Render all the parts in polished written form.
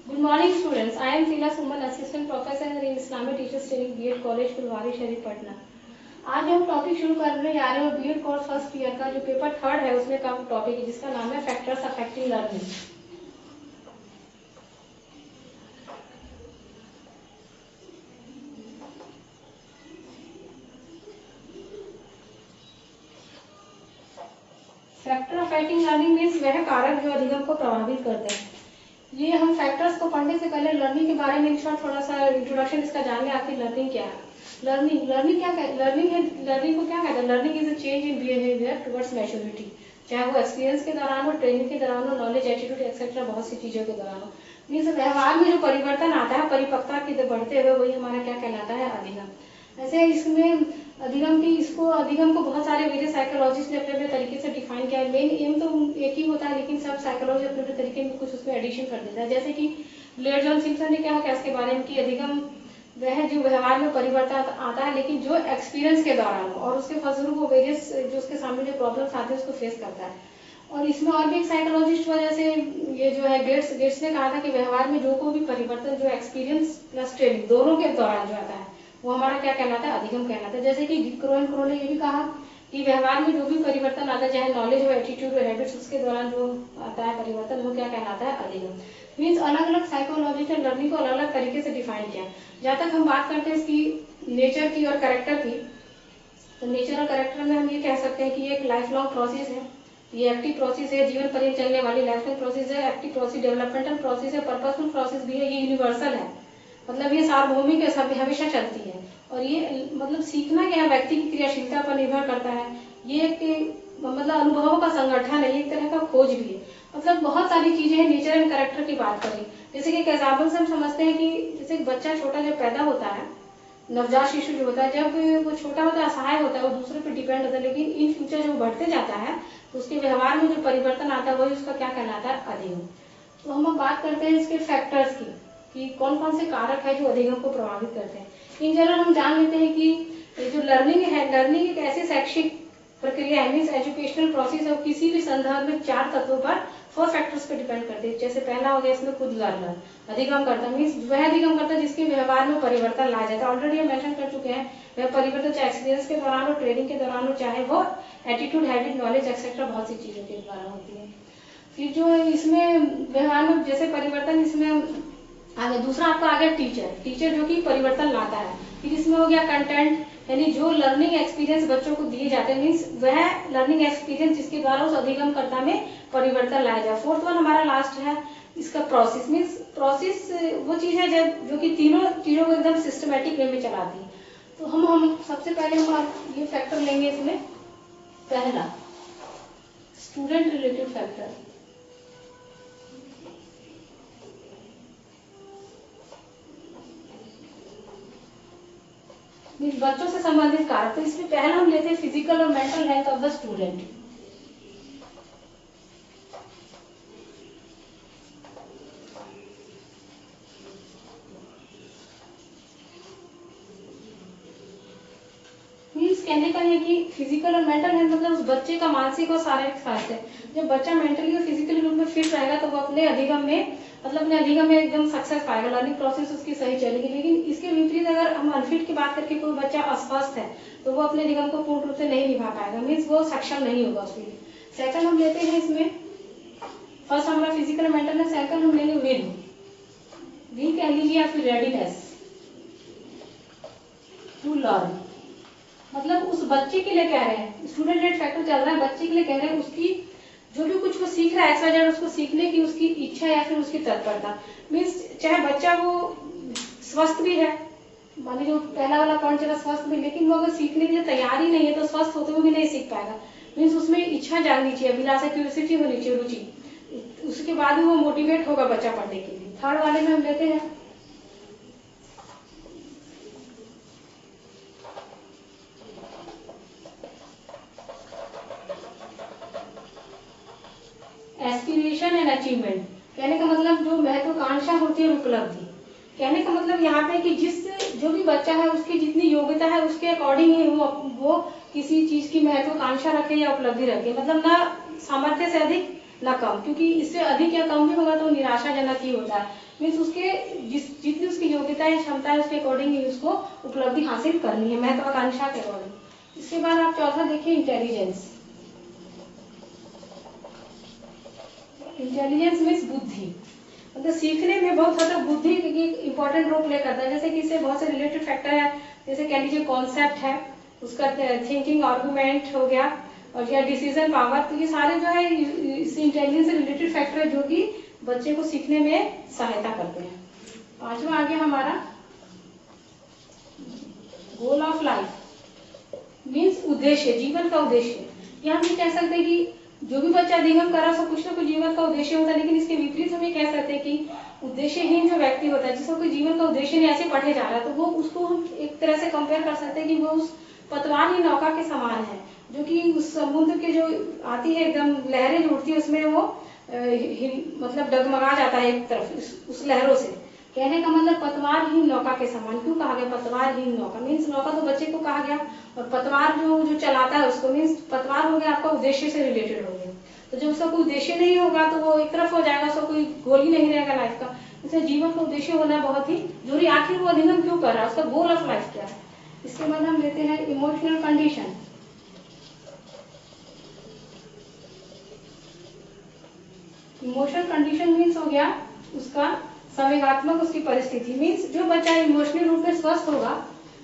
Good morning, students. I am Sheila Suman, Assistant Professor in Islamic Teachers Training, B.Ed College, Phulwari Sharif, Patna. आज हम topic शुरू करने जा रहे हैं B.Ed कोर्स फर्स्ट ईयर का, जो पेपर 3 है उसमें का टॉपिक है, जिसका नाम है factors affecting learning. Factor affecting learning means वह कारक जो अधिगम को प्रभावित करते हैं। ये हम फैक्टर्स को पढ़ने से पहले लर्निंग के बारे में थोड़ा सा इंट्रोडक्शन इसका जान लें, आखिर लर्निंग क्या है। लर्निंग क्या है? लर्निंग को क्या कहते हैं? Learning is a change in behaviour towards maturity, चाहे वो एक्सपीरियंस के दौरान हो, ट्रेनिंग के दौरान हो, नॉलेज, एटीट्यूड एक्सेट्रा, बहुत सी चीजों के दौरान हो। मीन्स व्यवहार में जो परिवर्तन आता है परिपक्वता की बढ़ते हुए, वही हमारा क्या कहलाता है? अधिगम। ऐसे इसमें अधिगम को बहुत सारे वेरियस साइकोलॉजिस्ट ने अपने अपने तरीके से डिफाइन किया है। मेन एम तो एक ही होता है, लेकिन सब साइकोलॉजी अपने अपने तरीके में कुछ उसमें एडिशन कर देता है। जैसे कि लेयर जॉन सिम्पसन ने क्या इसके बारे में कि अधिगम वह जो व्यवहार में परिवर्तन आता है, लेकिन जो एक्सपीरियंस के दौरान हो, और उसके फलस्वरूप वो वेरियस जो उसके सामने जो प्रॉब्लम्स आते हैं उसको फेस करता है। और इसमें और भी एक साइकोलॉजिस्ट वजह से ये जो है गेट्स ने कहा था कि व्यवहार में जो कोई भी परिवर्तन जो एक्सपीरियंस प्लस ट्रेनिंग दोनों के दौरान जो आता है वो हमारा क्या कहलाता है? अधिगम कहलाता है। जैसे कि क्रो ने ये भी कहा कि व्यवहार में जो भी परिवर्तन आता है, चाहे नॉलेज हो, एटीट्यूड हो, हैबिट्स, उसके दौरान जो आता है परिवर्तन, वो क्या कहलाता है? अधिगम। मीन्स अलग अलग साइकोलॉजिस्ट ने लर्निंग को अलग अलग तरीके से डिफाइन किया। जहाँ तक हम बात करते हैं इसकी नेचर की और करेक्टर की, तो नेचर और करेक्टर में हम ये कह सकते हैं कि ये एक लाइफ लॉन्ग प्रोसेस है, ये एक्टिव प्रोसेस है, जीवन पर्यंत चलने वाली लाइफ टाइम प्रोसेस है, एक्टिव प्रोसेस, डेवलपमेंटल प्रोसेस है, पर्पसफुल प्रोसेस भी है, ये यूनिवर्सल है, मतलब ये सार्वभौमिक है, सब हमेशा चलती है। और ये मतलब सीखना क्या है, व्यक्ति की क्रियाशीलता पर निर्भर करता है। ये एक मतलब अनुभवों का संगठन है, एक तरह का खोज भी है। मतलब बहुत सारी चीजें हैं। नेचर एंड कैरेक्टर की बात करें, जैसे कि एक एग्जाम्पल से हम समझते हैं कि जैसे एक बच्चा छोटा जब पैदा होता है, नवजात शिशु जो होता है, जब वो छोटा होता है, असहाय होता है, वो दूसरे पर डिपेंड होता है, लेकिन इन फ्यूचर जब बढ़ते जाता है तो उसके व्यवहार में जो परिवर्तन आता है वही उसका क्या कहलाता है? अधिगम। तो हम बात करते हैं इसके फैक्टर्स की कि कौन कौन से कारक है जो अधिगम को प्रभावित करते हैं। इन जनरल हम जान लेते हैं कि जो लर्निंग है, लर्निंग एक ऐसी शैक्षिक प्रक्रिया है, मीन्स एजुकेशनल प्रोसेस है, किसी भी संदर्भ में 4 तत्वों पर 4 फैक्टर्स पे डिपेंड करते हैं। जैसे पहला हो गया इसमें खुद लर्नर, अधिगम करता, मीन्स वह अधिगम करता जिसके व्यवहार में परिवर्तन लाया जाता है। ऑलरेडी हम मेंशन कर चुके हैं, वह परिवर्तन चाहे एक्सपीरियंस के दौरान हो, ट्रेनिंग के दौरान हो, चाहे वो एटीट्यूड, हैबिट, नॉलेज एक्सेट्रा, बहुत सी चीजों के द्वारा होती है। फिर जो इसमें व्यवहार में जैसे परिवर्तन, इसमें आगे दूसरा आपका आ गया टीचर जो कि परिवर्तन लाता है। फिर इसमें हो गया कंटेंट, यानी जो लर्निंग एक्सपीरियंस बच्चों को दिए जाते हैं, मीन्स वह लर्निंग एक्सपीरियंस जिसके द्वारा उस अधिगमकर्ता में परिवर्तन लाया जाए। फोर्थ वन हमारा लास्ट है इसका प्रोसेस, मीन्स प्रोसेस वो चीज है जब जो कि तीनों चीजों को एकदम सिस्टमेटिक वे में चलाती है। तो हम सबसे पहले हम ये फैक्टर लेंगे इसमें। पहला स्टूडेंट रिलेटेड फैक्टर, बच्चों से संबंधित कारक। तो इसमें पहला हम लेते हैं फिजिकल और mental health of the student. Means कहने का ये कि फिजिकल और मेंटल हेल्थ मतलब उस बच्चे का मानसिक और शारीरिक स्वास्थ्य। जब बच्चा मेंटली और फिजिकली रूप में फिट रहेगा तो वो अपने अधिगम में एकदम सक्सेस पाएगा, लर्निंग प्रोसेस उसकी सही चलेगी। लेकिन इसके विपरीत अगर हम अनफिट की बात करके कोई बच्चा अस्वस्थ है तो वो अपने अधिगम को पूर्ण रूप से नहीं निभा पाएगा, मीन्स वो सक्षम नहीं होगा उसके लिए। सेकंड हम लेते हैं इसमें, फर्स्ट हमारा फिजिकल मेंटल है, सेकंड हम लेंगे विल कह लीजिए या फिर रेडीनेस टू लर्न। मतलब उस बच्चे के लिए कह रहे हैं, स्टूडेंट रेट फैक्टर चल रहा है, बच्चे के लिए कह रहे हैं उसकी जो भी कुछ वो सीख रहा है एक्सवाइजेड, उसको सीखने की उसकी इच्छा या फिर उसकी तत्परता। मीन्स चाहे बच्चा वो स्वस्थ भी है, मान लीजिए पहला वाला पॉइंट चला स्वस्थ भी, लेकिन वो अगर सीखने के लिए तैयार ही नहीं है तो स्वस्थ होते हुए भी नहीं सीख पाएगा। मीन्स उसमें इच्छा जागनी चाहिए, अभिलाषा, क्यूरियोसिटी होनी चाहिए, रुचि, उसके बाद वो मोटिवेट होगा बच्चा पढ़ने के लिए। थर्ड वाले में हम लेते हैं एस्पिरेशन एंड अचीवमेंट। कहने का मतलब जो महत्वाकांक्षा होती है उपलब्धि। कहने का मतलब यहाँ पे कि जो भी बच्चा है उसकी जितनी योग्यता है उसके अकॉर्डिंग ही वो किसी चीज की महत्वाकांक्षा रखे या उपलब्धि रखे, मतलब ना सामर्थ्य से अधिक ना कम, क्योंकि इससे अधिक या कम भी होगा तो निराशाजनक ही होता है। मीन्स उसके जितनी उसकी योग्यता है, क्षमता है, उसके अकॉर्डिंग ही उसको उपलब्धि हासिल करनी है, महत्वाकांक्षा के अकॉर्डिंग। इसके बाद आप चौथा देखिए इंटेलिजेंस। इंटेलिजेंस मीन्स बुद्धि, मतलब सीखने में बहुत हद तक बुद्धि इंपॉर्टेंट रोल प्ले करता है। जैसे कि इससे बहुत से रिलेटेड फैक्टर है, जैसे कह लीजिए कॉन्सेप्ट है, उसका थिंकिंग आर्गूमेंट हो गया, और या डिसीजन पावर, तो ये सारे जो है इस इंटेलिजेंस से रिलेटेड फैक्टर है जो कि बच्चे को सीखने में सहायता करते हैं। पांचवा आ गया हमारा गोल ऑफ लाइफ, मीन्स उद्देश्य, जीवन का उद्देश्य। या हम ये कह सकते हैं कि जो भी बच्चा अधिगम कर रहा है कुछ ना कुछ जीवन का उद्देश्य होता है, लेकिन इसके विपरीत हम ये कह सकते हैं कि उद्देश्यहीन जो व्यक्ति होता है, जिसका कोई जीवन का उद्देश्य नहीं, ऐसे पढ़े जा रहा है, तो वो उसको हम एक तरह से कंपेयर कर सकते हैं कि वो उस पतवार ही नौका के समान है, जो कि उस समुद्र के जो आती है एकदम लहरें जो उठती है उसमें वो मतलब डगमगा जाता है एक तरफ उस लहरों से। कहने का मतलब पतवारहीन नौका के समान। क्यों कहा गया पतवारहीन नौका? मीन्स नौका तो बच्चे को कहा गया, और पतवार जो चलाता है उसको, मीन्स पतवार हो गया आपका उद्देश्य से रिलेटेड हो गया। तो जब उसका कोई उद्देश्य नहीं होगा तो वो एक तरफ हो जाएगा, उसका कोई गोल ही नहीं रहेगा लाइफ का। इसलिए जीवन का उद्देश्य होना बहुत ही जरूरी। आखिर वो अधिगम क्यों कर रहा है, उसका गोल ऑफ लाइफ क्या है? इसके बाद हम लेते हैं emotional condition. Emotional condition means हो गया उसका संवेगात्मक उसकी परिस्थिति। मीन्स जो बच्चा इमोशनल रूप में स्वस्थ होगा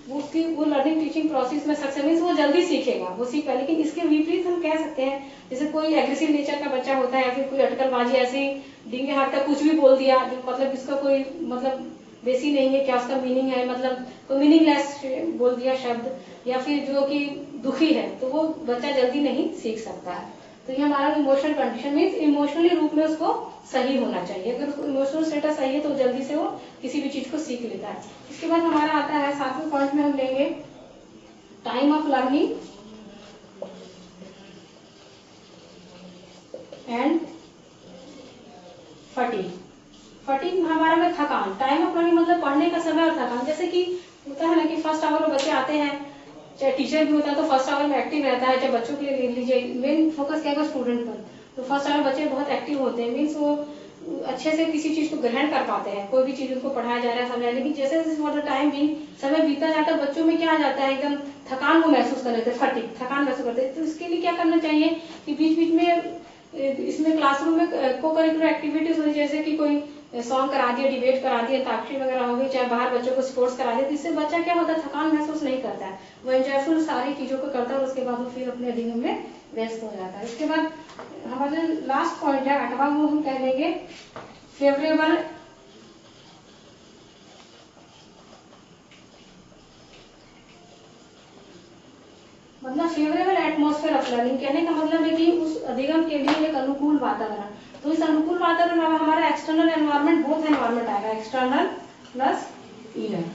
वो लर्निंग टीचिंग प्रोसेस में सक्सेस, मीन्स वो जल्दी सीखेगा, वो सीखेगा। लेकिन इसके विपरीत हम कह सकते हैं, जैसे कोई एग्रेसिव नेचर का बच्चा होता है, या फिर कोई अटकलबाजी ऐसी डींगे हाथ तक कुछ भी बोल दिया, मतलब इसका कोई मतलब बेसी नहीं है, क्या उसका मीनिंग है, मतलब कोई मीनिंगलेस बोल दिया शब्द, या फिर जो कि दुखी है, तो वो बच्चा जल्दी नहीं सीख सकता है। तो ये हमारा इमोशनल कंडीशन मीन्स इमोशनली रूप में उसको सही होना चाहिए। अगर उसको इमोशनल स्टेटस सही है तो जल्दी से वो किसी भी चीज को सीख लेता है। इसके बाद हमारा आता है 7वें पॉइंट में हम लेंगे time of learning and fatigue. Fatigue हमारा में थकान, टाइम ऑफ लर्निंग मतलब पढ़ने का समय और थकान। जैसे कि होता है ना कि फर्स्ट आवर में बच्चे आते हैं, चाहे टीचर भी होता है तो फर्स्ट आवर में एक्टिव रहता है, चाहे बच्चों के लिए ले लीजिए, मेन फोकस क्या है स्टूडेंट पर। तो फर्स्ट आवर बच्चे बहुत एक्टिव होते हैं, मीन्स वो अच्छे से किसी चीज को ग्रहण कर पाते हैं, कोई भी चीज उनको पढ़ाया जा रहा है समझाया। लेकिन जैसे जैसे फॉर द टाइम भी समय बीता जाता है, बच्चों में क्या आ जाता है, एकदम थकान वो महसूस कर लेते हैं, फटीग थकान महसूस करते हैं। तो इसके लिए क्या करना चाहिए कि बीच बीच में इसमें क्लासरूम में को करिकुलर एक्टिविटीज होनी, जैसे कि कोई सॉन्ग करा दिया, डिबेट करा दिया, अंताक्षरी वगैरह हो गई, चाहे बाहर बच्चों को स्पोर्ट्स करा दिया। तो इससे बच्चा क्या होता है, थकान महसूस नहीं करता है, वो एंजॉयफुल सारी चीजों को करता है, और उसके बाद वो फिर अपने अधिगम में व्यस्त हो जाता है। इसके बाद हमारे लास्ट पॉइंट है 8वां, वो हम कह लेंगे फेवरेबल मतलब फेवरेबल एटमॉस्फेयर ऑफ लर्निंग। कहने का मतलब है कि उस अधिगम के लिए एक अनुकूल वातावरण। तो इस अनुकूल वातावरण में हमारा एक्सटर्नल एनवायरनमेंट, बोथ एनवायरनमेंट आएगा, एक्सटर्नल प्लस इनर,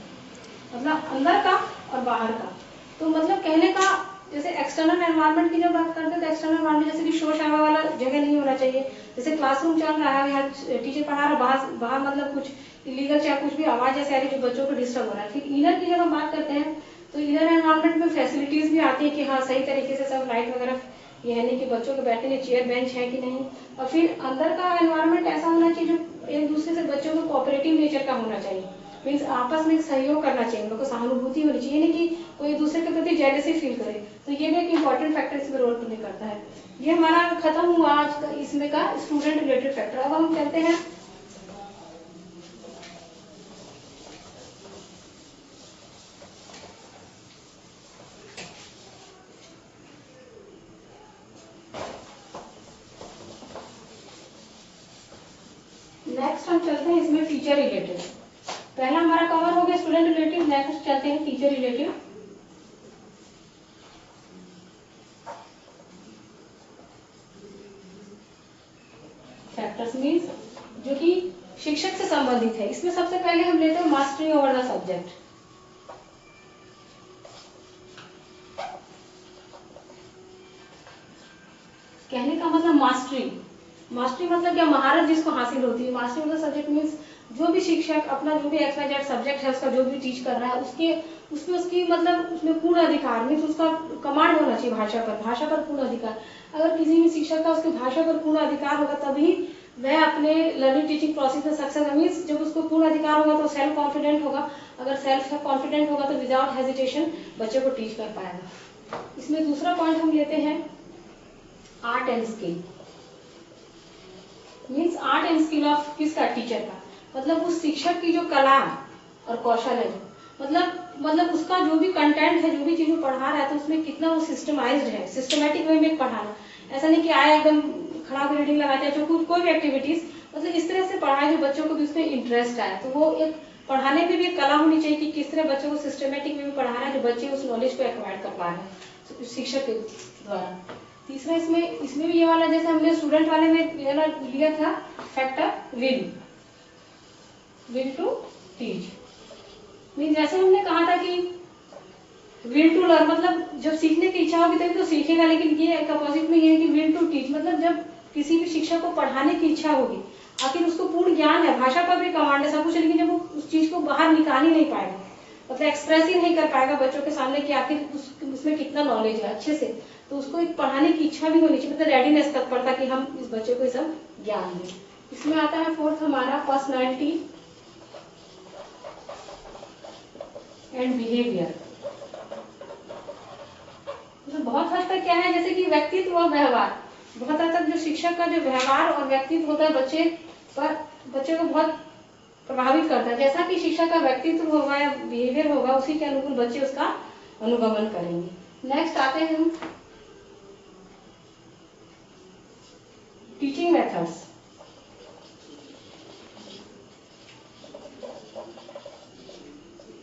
मतलब अंदर का और बाहर का। तो मतलब कहने का जैसे एक्सटर्नल एनवायरनमेंट की जब बात करते हैं तो एक्सटर्नल एनवायरनमेंट जैसे कि शोर शराबा वाला जगह नहीं होना चाहिए। जैसे क्लासरूम चल रहा है, यहाँ टीचर पढ़ा रहा है, बाहर मतलब कुछ इलीगल चाहे कुछ भी आवाज ऐसे आ रही है जो बच्चों को डिस्टर्ब हो रहा है। फिर इनर की जब हम बात करते हैं तो इनर एनवायरनमेंट में फैसिलिटीज भी आती है कि हाँ सही तरीके से सब लाइट वगैरह, ये है नहीं कि बच्चों के बैठने के लिए चेयर बेंच है कि नहीं। और फिर अंदर का एनवायरनमेंट ऐसा होना चाहिए जो एक दूसरे से बच्चों को कोऑपरेटिव नेचर का होना चाहिए, मीन्स आपस में सहयोग करना चाहिए, उन लोगों को सहानुभूति होनी चाहिए, नहीं कि कोई दूसरे के प्रति जेलसी फील करे। तो ये भी एक इंपॉर्टेंट फैक्टर इसमें रोल प्ले करता है। ये हमारा खत्म हुआ आज का इसमें का स्टूडेंट रिलेटेड फैक्टर। अब हम कहते हैं नेक्स्ट, हम चलते हैं इसमें टीचर रिलेटेड। पहला हमारा कवर हो गया स्टूडेंट रिलेटिव, नेक्स्ट चलते हैं टीचर रिलेटिव। फैक्टर्स मीन्स जो कि शिक्षक से संबंधित है। इसमें सबसे पहले हम लेते हैं मास्टरी ओवर द सब्जेक्ट। कहने का मतलब मास्टरी, मास्टरी मतलब क्या, महारत जिसको हासिल होती है। मास्टरी मतलब सब्जेक्ट मीन्स जो भी शिक्षक अपना जो भी XYZ सब्जेक्ट है उसका जो भी टीच कर रहा है उसमें उसकी मतलब उसमें पूर्ण अधिकार, मीन्स उसका कमांड होना चाहिए भाषा पर पूर्ण अधिकार। अगर किसी भी शिक्षक का उसकी भाषा पर पूर्ण अधिकार होगा तभी वह अपने लर्निंग टीचिंग प्रोसेस में सक्सेस मीन्स जब उसको पूर्ण अधिकार होगा तो सेल्फ कॉन्फिडेंट होगा, अगर सेल्फ कॉन्फिडेंट होगा तो विदाउट हेजिटेशन बच्चे को टीच कर पाएगा। इसमें दूसरा पॉइंट हम लेते हैं art and skill. Means art and skill of किसका, टीचर का, मतलब उस शिक्षक की जो कला और कौशल है, मतलब उसका जो भी कंटेंट है, जो भी चीज वो पढ़ा रहा है तो उसमें कितना वो सिस्टमाइज्ड है, सिस्टमेटिक वे में पढ़ाना। ऐसा नहीं कि आया एकदम खड़ा होकर रीडिंग लगाते हैं, जो कोई भी एक्टिविटीज मतलब इस तरह से पढ़ाए जो बच्चों को भी उसमें इंटरेस्ट आए। तो वो एक पढ़ाने में भी एक कला होनी चाहिए कि किस तरह बच्चों को सिस्टमेटिक वे में पढ़ा रहा है जो बच्चे उस नॉलेज को एक्वायर कर पा रहे हैं शिक्षक के द्वारा। तीसरा इसमें भी ये वाला जैसे हमने स्टूडेंट वाले में लिया था फैक्टर विल टू टीच। जैसे हमने कहा था कि विल टू लर्न मतलब जब सीखने की इच्छा होगी तभी तो सीखेगा, लेकिन ये अपोजिट में ये है कि विल टू टीच मतलब जब किसी भी शिक्षक को पढ़ाने की इच्छा होगी, आखिर उसको पूर्ण ज्ञान है, भाषा पर भी कमांड है, सब कुछ, लेकिन जब वो उस चीज को बाहर निकाल ही नहीं पाएगा, मतलब एक्सप्रेस ही नहीं कर पाएगा बच्चों के सामने कि आखिर उसमें कितना नॉलेज है अच्छे से, तो उसको एक पढ़ाने की इच्छा भी होनी चाहिए, मतलब रेडीनेस तत्परता कि हम इस बच्चे को सब ज्ञान दें। इसमें आता है फोर्थ हमारा पर्सनैलिटी एंड बिहेवियर। मतलब बहुत हद तक क्या है, जैसे कि व्यक्तित्व और व्यवहार, बहुत हद तक जो शिक्षक का जो व्यवहार और व्यक्तित्व होता है बच्चे को बहुत प्रभावित करता है। जैसा कि शिक्षक का व्यक्तित्व होगा या बिहेवियर होगा उसी के अनुकूल बच्चे उसका अनुगमन करेंगे। नेक्स्ट आते हैं हम टीचिंग मेथड्स।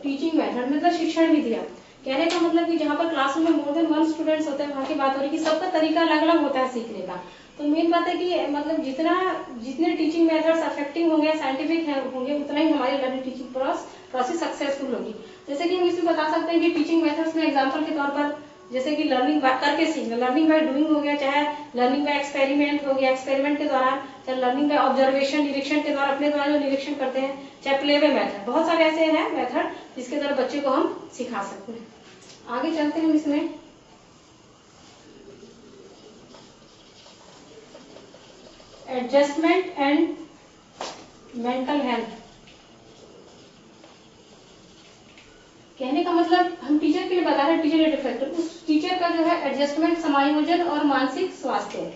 टीचिंग मेथड मतलब शिक्षण विधियां, कहने का मतलब कि जहाँ पर क्लासरूम में मोर देन 1 स्टूडेंट्स होते हैं वहाँ की बात हो रही है कि सबका तरीका अलग अलग होता है सीखने का। तो मेन बात है कि मतलब जितने टीचिंग मेथड्स अफेक्टिव होंगे, साइंटिफिक होंगे, उतना ही हमारी लर्निंग टीचिंग प्रोसेस सक्सेसफुल होगी। जैसे कि हम इसमें बता सकते हैं कि टीचिंग मेथड्स में एग्जांपल के तौर पर जैसे कि लर्निंग करके सीखना, लर्निंग बाय डूइंग हो गया, चाहे लर्निंग बाय एक्सपेरिमेंट हो गया, एक्सपेरिमेंट के दौरान, चाहे लर्निंग बाय ऑब्जर्वेशन निरीक्षण के द्वारा अपने द्वारा जो निरीक्षण करते हैं, चाहे प्ले वे मेथड, बहुत सारे ऐसे हैं मेथड जिसके द्वारा बच्चे को हम सिखा सकते हैं। आगे चलते हैं इसमें एडजस्टमेंट एंड मेंटल हेल्थ। कहने का मतलब हम टीचर के लिए बता रहे हैं, टीचर रिलेटेड फैक्टर, उस टीचर का जो है एडजस्टमेंट, समायोजन और मानसिक स्वास्थ्य।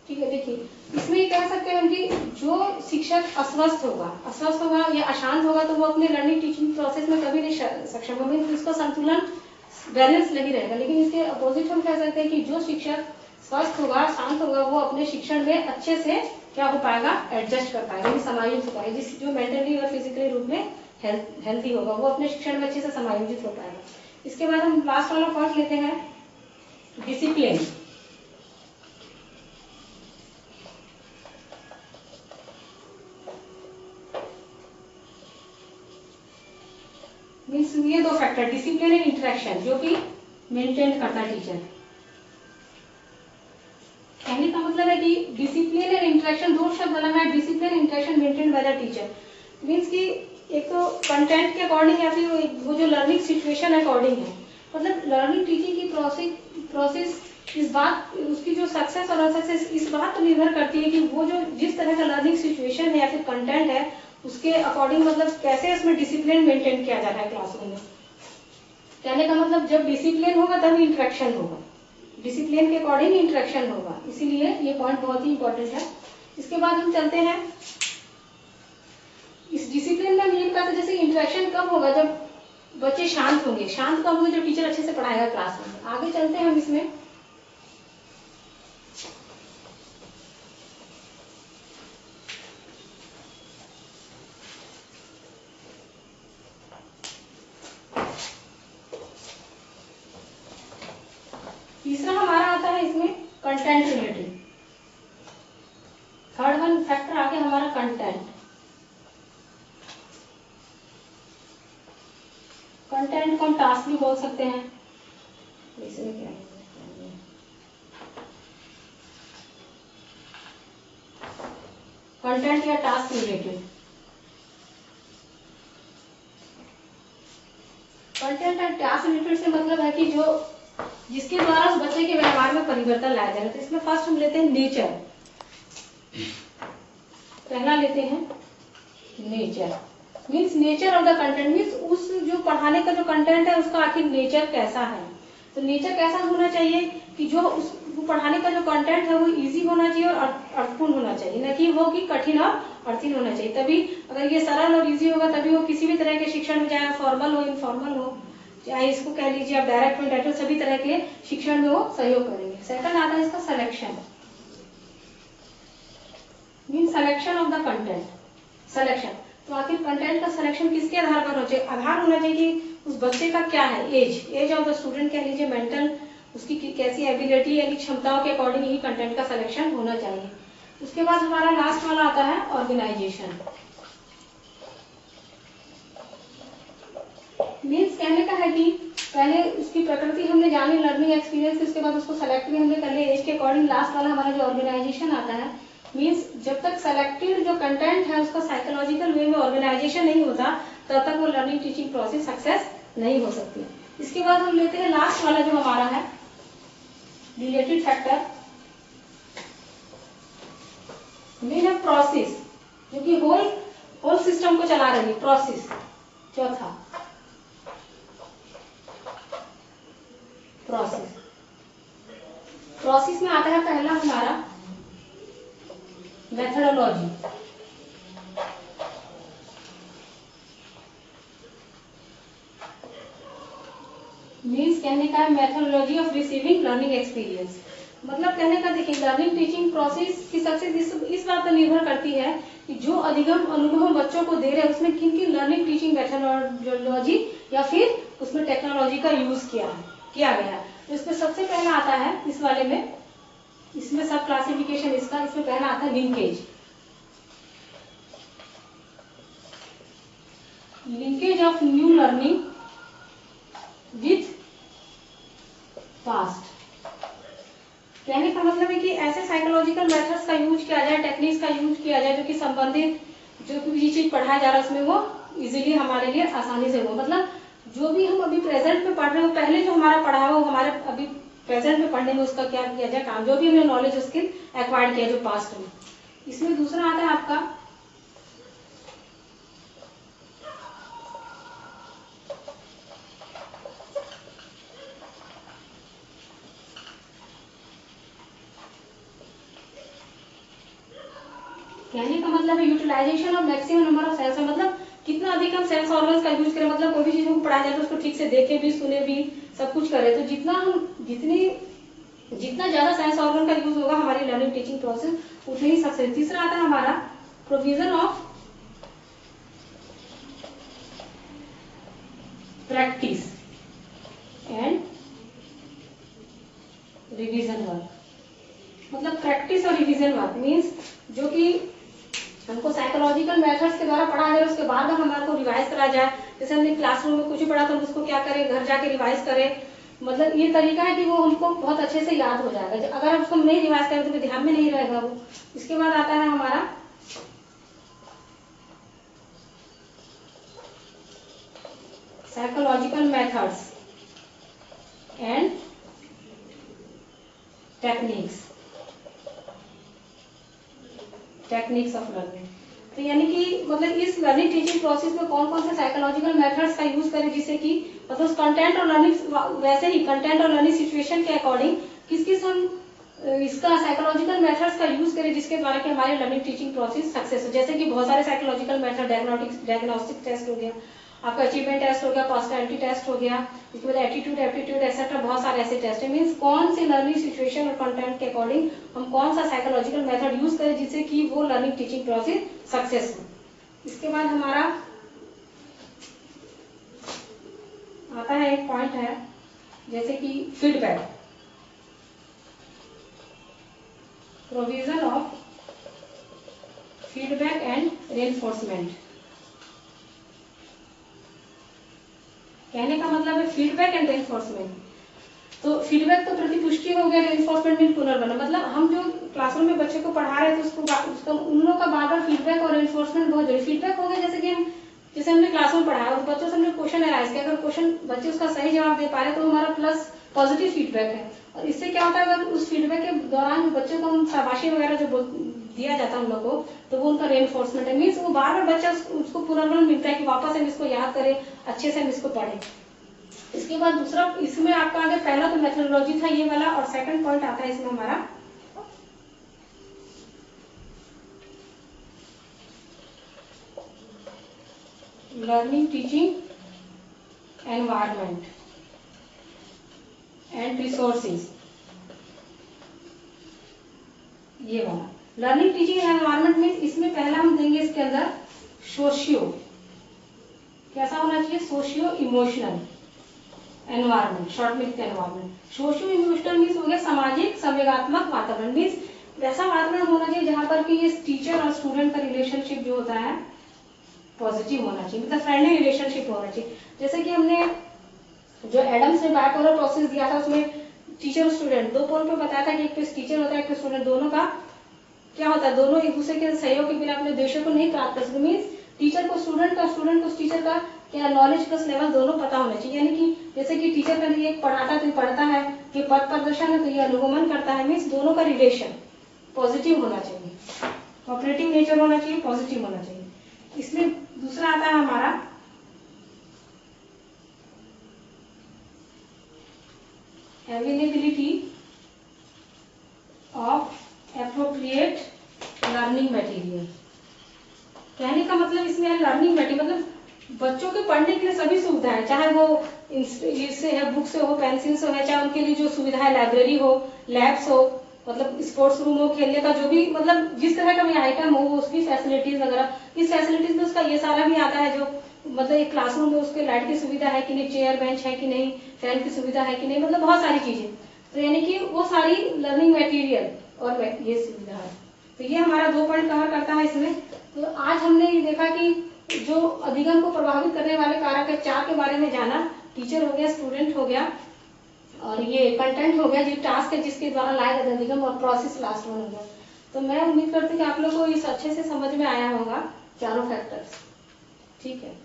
ठीक है, देखिए इसमें ये कह सकते हैं कि जो शिक्षक अस्वस्थ होगा या अशांत होगा तो वो अपने लर्निंग टीचिंग प्रोसेस में कभी नहीं सक्षम होगा, उसका संतुलन बैलेंस नहीं रहेगा। लेकिन इसके अपोजिट हम कह सकते हैं कि जो शिक्षक स्वस्थ होगा, शांत होगा, वो अपने शिक्षण में अच्छे से क्या हो पाएगा, एडजस्ट कर पाएगा, समायोजित हो पाएगा। जो मेंटली और फिजिकली रूप में हेल्थी होगा वो अपने शिक्षण में अच्छे से समायोजित हो पाएगा। इसके बाद हम लास्ट वाला पॉइंट लेते हैं डिसिप्लिन। मीन्स ये दो फैक्टर डिसिप्लिन एंड इंटरेक्शन जो कि मेंटेन करता है टीचर। कहने का मतलब है कि डिसिप्लिन एंड इंटरेक्शन दो शब्द अलग है, discipline interaction maintain by the teacher. Means कि एक तो कंटेंट के अकॉर्डिंग या फिर वो जो लर्निंग सिचुएशन अकॉर्डिंग है, मतलब लर्निंग टीचिंग की प्रोसेस इस बात उसकी जो सक्सेस और अनसक्सेस इस बात पर निर्भर करती है कि वो जो जिस तरह का लर्निंग सिचुएशन है या फिर कंटेंट है उसके अकॉर्डिंग मतलब कैसे उसमें डिसिप्लिन मेंटेन किया जा रहा है क्लासरूम में। कहने का मतलब जब डिसिप्लिन होगा तभी इंटरेक्शन होगा, डिसिप्लिन के अकॉर्डिंग इंटरेक्शन होगा, इसीलिए ये पॉइंट बहुत ही इंपॉर्टेंट है। इसके बाद हम चलते हैं इस डिसिप्लिन में मेन बात है जैसे इंटरेक्शन कब होगा, जब बच्चे शांत होंगे, शांत कब होंगे, जब टीचर अच्छे से पढ़ाएगा क्लास में। आगे चलते हैं हम इसमें तीसरा हमारा आता है इसमें content related. Third one factor आगे हमारा कंटेंट। कंटेंट को हम टास्क भी बोल सकते हैं। इसमें क्या है, कंटेंट या task related. Content and task related से मतलब है कि जो जिसके द्वारा उस बच्चे के व्यवहार में परिवर्तन लाया जाएगा। तो इसमें फर्स्ट हम लेते हैं नेचर। पहला लेते हैं nature, means nature of the content, means उस जो पढ़ाने का जो कंटेंट है उसका आखिर नेचर कैसा है। तो नेचर कैसा होना चाहिए कि जो उस पढ़ाने का जो कंटेंट है वो इजी होना चाहिए और अर्थपूर्ण होना चाहिए, न कि वो कि कठिन और अर्थिन होना चाहिए। तभी अगर ये सरल और इजी होगा तभी वो किसी भी तरह के शिक्षण में, चाहे फॉर्मल हो इनफॉर्मल हो, चाहे इसको कह लीजिए आप डायरेक्ट में डायरेक्ट, सभी तरह के शिक्षण में वो सहयोग करेंगे। सेकंड आता है इसका selection, mean selection of the content. Selection, तो आखिर कंटेंट का सिलेक्शन किसके आधार पर होना चाहिए? आधार होना चाहिए कि उस बच्चे का क्या है, एज ऑफ द स्टूडेंट कह लीजिए, मेंटल उसकी कैसी एबिलिटी यानी क्षमताओं के अकॉर्डिंग ही कंटेंट का सिलेक्शन होना चाहिए। उसके बाद हमारा लास्ट वाला आता है ऑर्गेनाइजेशन। मीन्स कहने का है कि पहले उसकी प्रकृति हमने जानी, लर्निंग एक्सपीरियंस, उसके बाद उसको सेलेक्ट भी हमने कर लिया एज के अकॉर्डिंग। लास्ट वाला हमारा जो ऑर्गेनाइजेशन आता है, मीन्स जब तक सेलेक्टेड जो कंटेंट है उसका साइकोलॉजिकल वे में ऑर्गेनाइजेशन नहीं होता तब तक वो लर्निंग टीचिंग प्रोसेस सक्सेस नहीं हो सकती। इसके बाद हम लेते हैं लास्ट वाला जो हमारा है रिलेटेड फैक्टर, मीन है प्रोसेस, जो कि होल सिस्टम को चला रही है, प्रोसेस। चौथा प्रोसेस में आता है पहला हमारा मेथोडोलॉजी। मीन्स कहने का है methodology of receiving learning experience. मतलब कहने का देखिए लर्निंग टीचिंग प्रोसेस की सक्सेस इस बात पर निर्भर करती है कि जो अधिगम अनुभव हम बच्चों को दे रहे हैं उसमें किन किन लर्निंग टीचिंग मेथोडोलॉजी या फिर उसमें टेक्नोलॉजी का यूज किया गया है। तो इसमें सबसे पहला आता है इस वाले में, इसमें सब क्लासिफिकेशन इसका, इसमें पहला आता है linkage of new learning with past. कहने का मतलब है कि ऐसे साइकोलॉजिकल मेथड्स का यूज किया जाए, टेक्निक्स का यूज किया जाए जो कि संबंधित जो भी चीज पढ़ाया जा रहा है उसमें वो इजीली हमारे लिए आसानी से हो। मतलब जो भी हम अभी प्रेजेंट में पढ़ रहे हो, पहले जो हमारा पढ़ा हुआ वो हमारे अभी प्रेजेंट में पढ़ने में उसका क्या किया जाए काम, जो भी हमने नॉलेज स्किल एक्वायर्ड किया जो पास्ट में। इसमें दूसरा आता है आपका कहने का मतलब है utilization of maximum number of sensor. मतलब कितना अधिक हम सेंस ऑर्गन्स का यूज करें, मतलब कोई भी चीज को पढ़ाया जाए तो उसको ठीक से देखे भी सुने भी सब कुछ करें। तो जितना ज्यादा साइंस ऑर्गन का यूज होगा हमारी लर्निंग टीचिंग प्रोसेस उतनी ही सक्सेस। तीसरा आता है हमारा provision of practice and revision work. मतलब प्रैक्टिस और रिवीजन वर्क मीन्स जो कि हमको साइकोलॉजिकल मेथड्स के द्वारा पढ़ा जाए उसके बाद हमारे को रिवाइज करा जाए। जैसे हमने क्लासरूम में कुछ ही पढ़ा तो हम उसको क्या करें, घर जाके रिवाइज करें। मतलब ये तरीका है कि वो हमको बहुत अच्छे से याद हो जाएगा। अगर हम उसको नहीं रिवाइज करें तो ध्यान में नहीं रहेगा वो। इसके बाद आता है हमारा psychological methods and techniques of learning. तो यानी कि मतलब इस लर्निंग टीचिंग प्रोसेस में कौन कौन से साइकोलॉजिकल मेथड्स का यूज करें जिससे कि मतलब कंटेंट और लर्निंग, वैसे ही कंटेंट और लर्निंग सिचुएशन के अकॉर्डिंग किस किस हम इसका साइकोलॉजिकल मेथड्स का यूज करें जिसके द्वारा कि हमारी लर्निंग टीचिंग प्रोसेस सक्सेस हो। जैसे कि बहुत सारे साइकोलॉजिकल मेथड, डायग्नोस्टिक टेस्ट हो गया, आपका अचीवमेंट टेस्ट हो गया, पर्सनैलिटी टेस्ट हो गया, इसके बाद एटीट्यूड, एप्टीट्यूड एक्सेट्रा, बहुत सारे ऐसे टेस्ट है। मीन्स कौन सी लर्निंग सिचुएशन और कंटेंट के अकॉर्डिंग हम कौन सा साइकोलॉजिकल मेथड यूज करें जिससे कि वो लर्निंग टीचिंग प्रोसेस सक्सेस हो। इसके बाद हमारा आता है एक पॉइंट है जैसे कि feedback, provision of feedback and reinforcement. कहने का मतलब है फीडबैक एंड रेनफोर्समेंट। तो फीडबैक तो प्रतिपुष्टि हो गया, रेनफोर्समेंट मीन पुनर्बना। मतलब हम जो क्लासरूम में बच्चे को पढ़ा रहे थे उसको उन लोगों का बार बार फीडबैक और रेनफोर्समेंट बहुत जरूरी। फीडबैक हो गया जैसे कि हम जैसे हमने क्लास में पढ़ाया और बच्चों से हमने क्वेश्चन एनालाइज किया, अगर क्वेश्चन बच्चे उसका सही जवाब दे पा रहे तो हमारा प्लस पॉजिटिव फीडबैक है। और इससे क्या होता है, अगर उस फीडबैक के दौरान बच्चों को हम शाबाशी वगैरह जो दिया जाता है उन लोगों को, तो वो उनका रेनफोर्समेंट है, मीन्स वो बार बार बच्चा उसको पुनर्बल मिलता है कि वापस हम इसको याद करें, अच्छे से हम इसको पढ़ें। इसके बाद दूसरा, इसमें आपका आगे पहला तो मेथोडोलॉजी था ये वाला, और सेकंड पॉइंट आता है इसमें हमारा learning teaching environment and resources. ये वाला लर्निंग टीचिंग एनवायरनमेंट मीन्स इसमें पहला हम देंगे इसके अंदर सोशियो, कैसा होना चाहिए, सोशियो इमोशनल एनवायरनमेंट, शॉर्ट में एनवायरनमेंट। सोशियो इमोशनल मीन्स हो गया सामाजिक संवेगात्मक वातावरण, मीन्स वैसा वातावरण होना चाहिए जहां पर कि ये टीचर और स्टूडेंट का रिलेशनशिप जो होता है पॉजिटिव होना चाहिए, मतलब फ्रेंडली रिलेशनशिप होना चाहिए। जैसे कि हमने जो एडम्स ने बायपोलर प्रोसेस दिया था उसमें टीचर और स्टूडेंट दो पोल पे बताया था कि एक पे टीचर होता है एक पे स्टूडेंट, दोनों का क्या होता है, दोनों एक दूसरे के सहयोग के बिना अपने उद्देश्यों को नहीं प्राप्त कर सकते। मीन्स टीचर को स्टूडेंट का, स्टूडेंट को टीचर का क्या नॉलेज प्लस लेवल दोनों पता होना चाहिए। यानी कि जैसे कि टीचर का ये पढ़ाता है तो पढ़ता है, ये पथ प्रदर्शन है तो ये अनुगमन करता है, मीन्स दोनों का रिलेशन पॉजिटिव होना चाहिए, कोऑपरेटिव नेचर होना चाहिए, पॉजिटिव होना चाहिए। इसमें दूसरा आता है हमारा availability of appropriate learning material. कहने का मतलब इसमें लर्निंग मटेरियल मतलब बच्चों के पढ़ने के लिए सभी सुविधाएं, चाहे वो इससे है, बुक से हो, पेंसिल से है, चाहे उनके लिए जो सुविधा है लाइब्रेरी हो, लैब्स हो, मतलब स्पोर्ट्स रूम हो, खेलने का जो भी मतलब जिस तरह का भी आइटम हो उसकी फैसिलिटीज वगैरह, इस फैसिलिटीज में उसका ये सारा भी आता है। जो मतलब एक क्लासरूम में उसके लाइट की सुविधा है कि नहीं, चेयर बेंच है कि नहीं, फैन की सुविधा है कि नहीं, मतलब बहुत सारी चीजें, तो यानी कि वो सारी लर्निंग मटेरियल और ये सुविधा है। तो ये हमारा 2 पॉइंट कवर करता है इसमें। तो आज हमने ये देखा कि जो अधिगम को प्रभावित करने वाले कारक है 4 के बारे में जाना, टीचर हो गया, स्टूडेंट हो गया, और ये कंटेंट हो गया जो टास्क है जिसके द्वारा लाया जाता है अधिगम, और प्रोसेस लास्ट में हो गया। तो मैं उम्मीद करती हूँ कि आप लोग को इस अच्छे से समझ में आया होगा चारों फैक्टर्स। ठीक है।